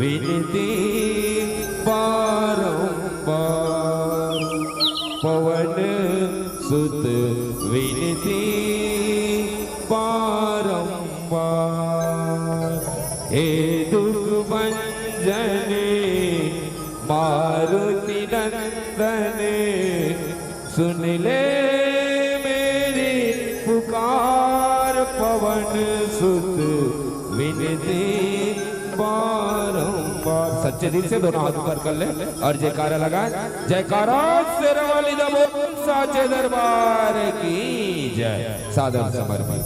विनती बारंबार पवन सुत विनती बारंबार हे दुख भंजने मारुति नंदने सुन ले मेरी पुकार पवन सुत विनती बारंबार। सच्चे दिल से दोनों हाथ ऊपर कर ले और जयकारा लगा। जयकारा शेरवाली दबो साचे दरबार की जय। सादर समर्पण।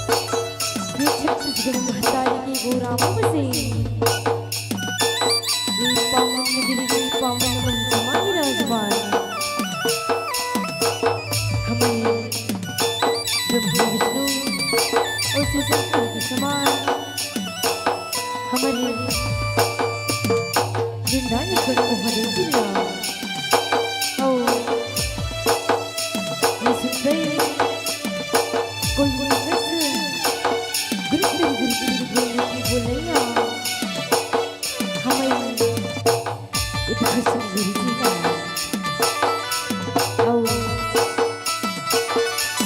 ये छत्तीसगढ़ महतारी के गोरामों से ये पावन नगरी के पावन पंचमा विराजमान हमें ब्रह्मा विष्णु और शिव शंकर के समान हमारे जिंदानिगढ़ मोहरे जिला और ये सुंदर कोई बोलैया हमें इधर से जिला और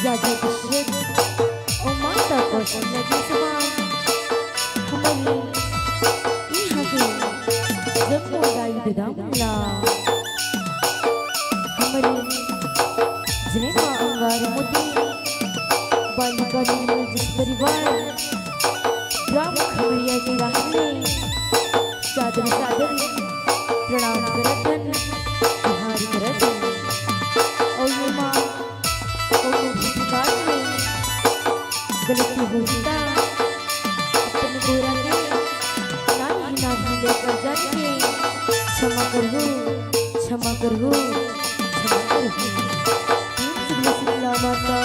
राजा दशरथ और माता कौशल्या के समान हमारे यहाँ के जन्मोदायी दामला हमारे जनेवा अंगार मोती बालिका निर्मल जिस परिवार ग्राम खबरिया के राह में सादर सादर प्रणाम करतन बिहार करतन और ये माँ बात में गलती होता अपने गोरा के नानी नानी लेकर जाके क्षमा कर हो क्षमा कर हो क्षमा कर हो शीतला माता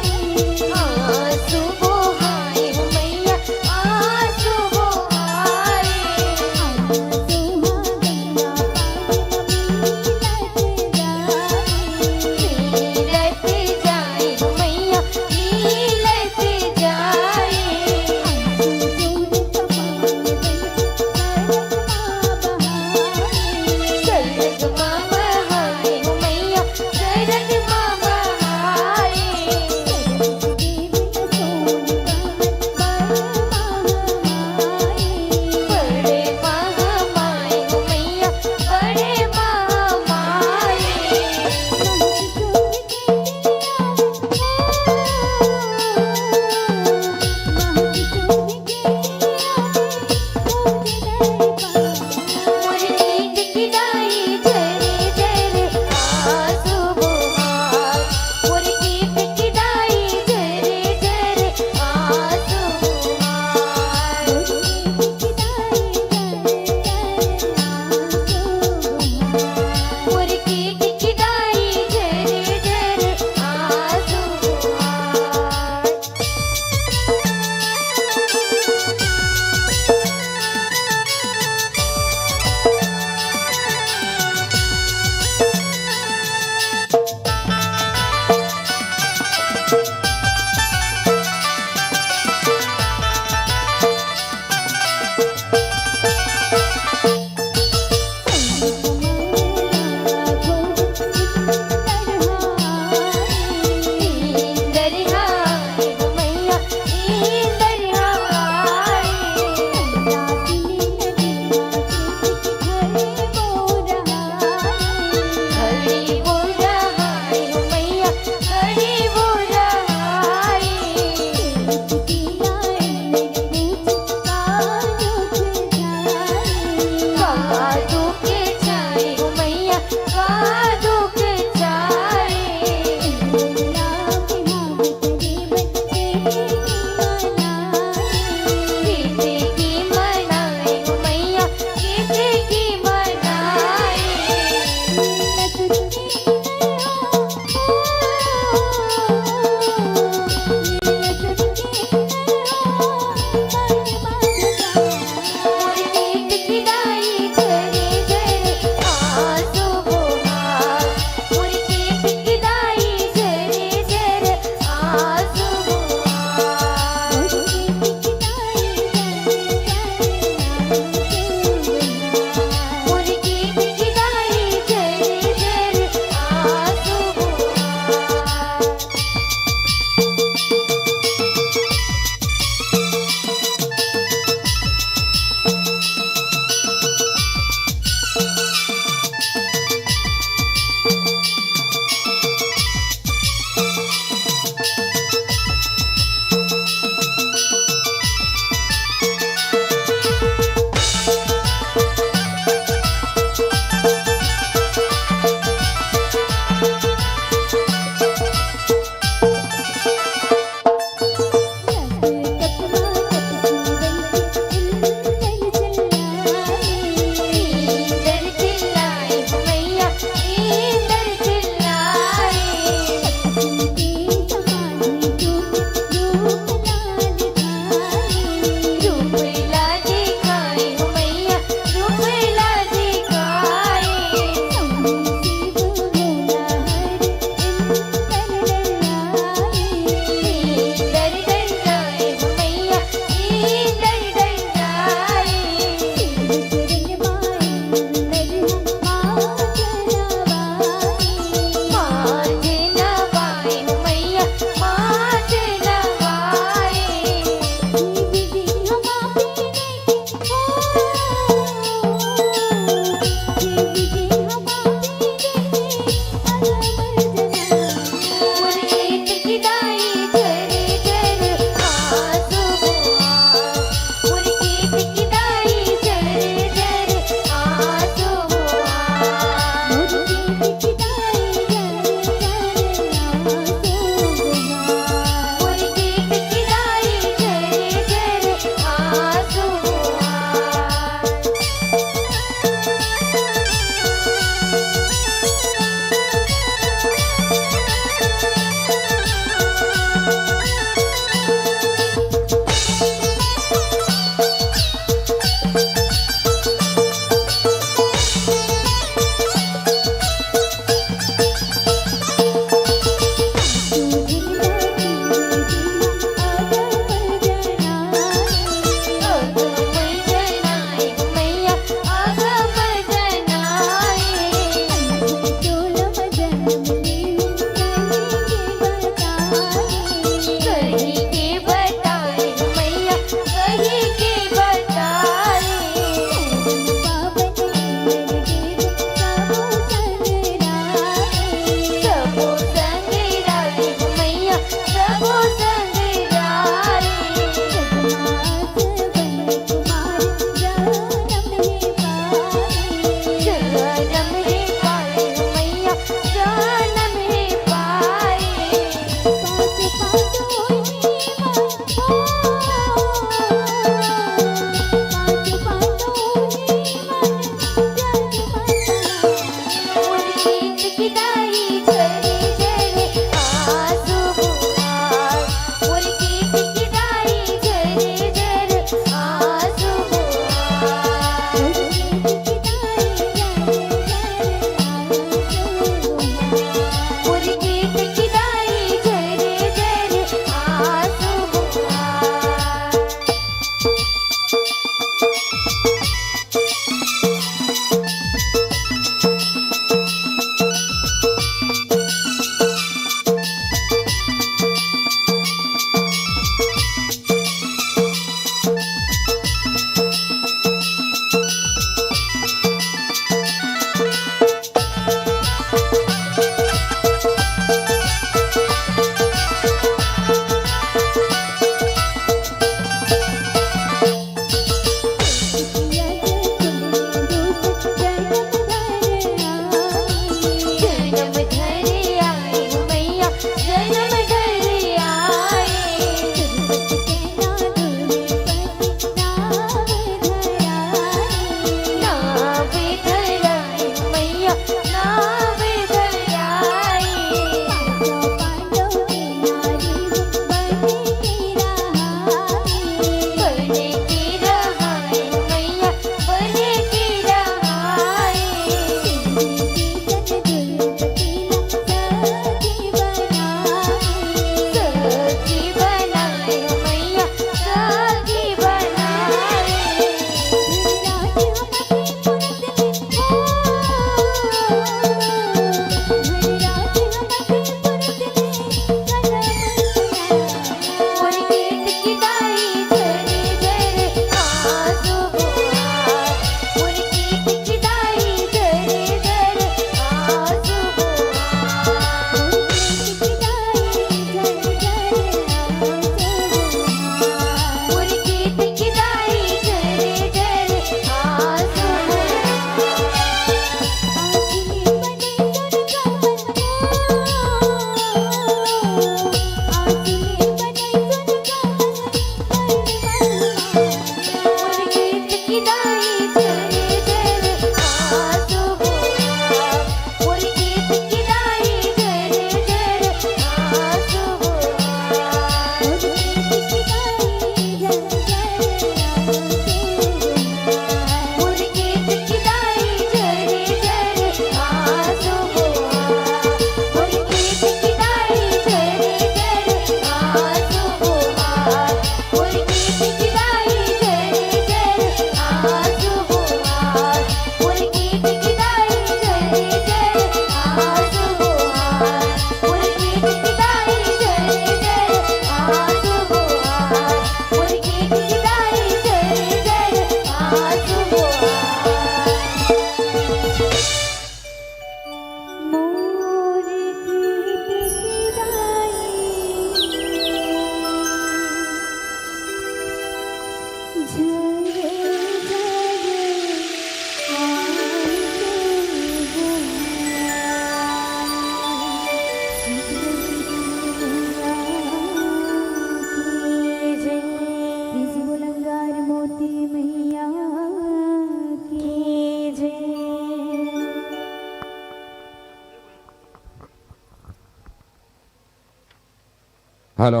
हेलो।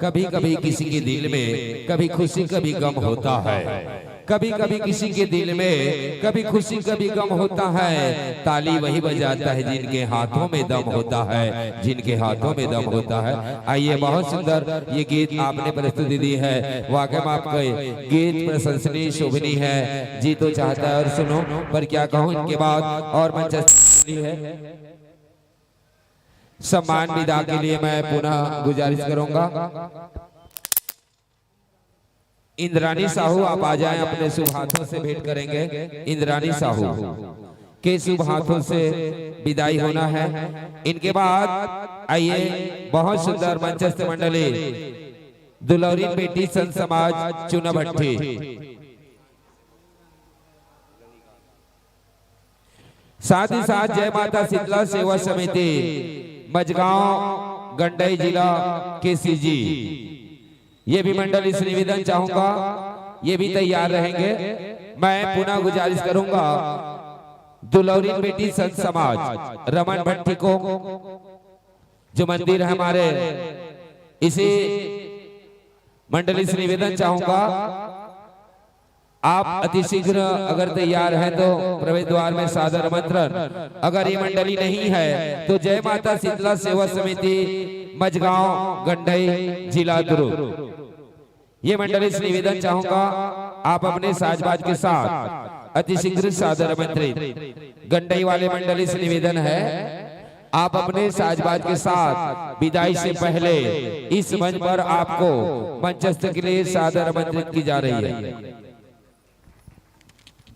कभी कभी किसी के दिल में कभी खुशी कभी गम होता है, कभी कभी किसी के दिल में कभी खुशी कभी गम होता है। ताली वही बजाता है जिनके हाथों में दम होता है, जिनके हाथों में दम होता है। आइए, बहुत सुंदर ये गीत आपने प्रस्तुति दी है, वाकई में आपके गीत प्रशंसनीय शोभनीय है। जी तो चाहता है और सुनो, पर क्या कहूँ इनके बाद। और मंचस्थी है सम्मान विदा के लिए मैं पुनः गुजारिश करूंगा, इंद्रानी साहू आप आ जाएं, अपने शुभ हाथों से भेंट करेंगे। इंद्रानी साहू के शुभ हाथों से विदाई होना है। इनके बाद आइए, बहुत सुंदर मंचस्थ मंडली दुलौरी बेटी संत समाज चुना भट्टी, साथ ही साथ जय माता शीतला सेवा समिति मजगांव गंडई जिला केसी जी, ये भी मंडल इस निवेदन चाहूंगा, ये भी तैयार रहेंगे। मैं पुनः गुजारिश करूंगा दुलौरी बेटी संत समाज रमन भट्टी को, जो मंदिर है हमारे, इसी मंडल से निवेदन चाहूंगा आप अति शीघ्र अगर तैयार हैं तो प्रवेश द्वार में सादर आमंत्रण। अगर ये मंडली नहीं है तो जय माता शीतला सेवा समिति मजगांव गंडई जिला दुर्ग, ये मंडली से निवेदन चाहूंगा आप अपने साजबाज के साथ अति शीघ्र सादर आमंत्रित। गंडई वाले मंडली से निवेदन है आप अपने साजबाज के साथ विदाई से पहले इस मंच पर आपको मंचस्थ के लिए सादर आमंत्रित की जा रही है।